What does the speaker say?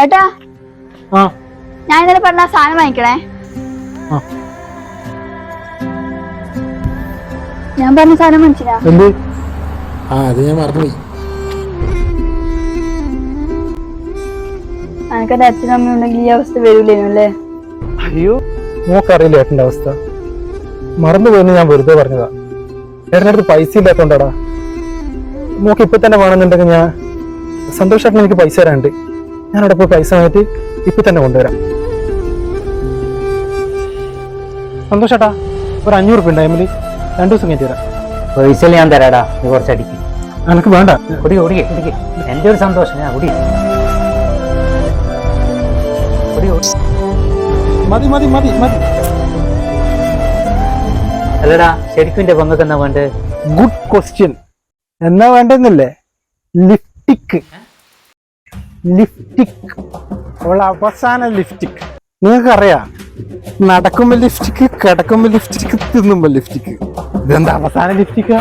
ഏട്ടാ ഞാൻ ഇന്നലെ പറഞ്ഞ സാധനം വാങ്ങിക്കണേ. ഞാൻ പറഞ്ഞ സാധനം മനസ്സിലാ? അത് ഞാൻ മറന്നുപോയി. എനിക്കെന്റെ അച്ഛനും അമ്മയും ഉണ്ടെങ്കിൽ ഈ അവസ്ഥ വരൂലേനല്ലേ? അയ്യോ, മോക്കറിയില്ല ഏട്ടന്റെ അവസ്ഥ. മറന്നുപോയെന്ന് ഞാൻ വെറുതെ പറഞ്ഞതാ. ഏട്ടൻ്റെ അടുത്ത് പൈസ ഇല്ലാത്തോണ്ടാടാ. മോക്ക് ഇപ്പൊ തന്നെ വേണമെന്നുണ്ടെങ്കിൽ ഞാൻ സന്തോഷേട്ടൻ എനിക്ക് പൈസ തരാനുണ്ട്. ഞാൻ അവിടെ പോയി പൈസ വാങ്ങിയിട്ട് ഇപ്പൊ തന്നെ കൊണ്ടുവരാം. സന്തോഷേട്ടാ, ഒരു 500 രൂപ ഉണ്ട്. അമ്മല് 2 ദിവസം കഴിഞ്ഞിട്ട് തരാം. പൈസ ഞാൻ തരാടാ, നീ കുറച്ചടിക്കും. എനിക്ക് വേണ്ട. കുടിക്കേ എന്റെ ഒരു സന്തോഷം. ഞാൻ കുടി മതി മതി മതി മതി. അല്ലടാ, ശരിക്കും എന്റെ പങ്കൊക്കെ എന്നാ വേണ്ടത്? Good question. എന്നാ വേണ്ടെന്നല്ലേ? ലിഫ്റ്റിക്. ലിഫ്റ്റിക്, അവളെ അവസാന ലിഫ്റ്റിക്. നിങ്ങൾക്കറിയാം, നടക്കുമ്പോ ലിഫ്റ്റിക്, കിടക്കുമ്പോ ലിഫ്റ്റിക്, തിന്നുമ്പോ ലിഫ്റ്റിക്. ഇതെന്താ അവസാന ലിഫ്റ്റിക്കാ?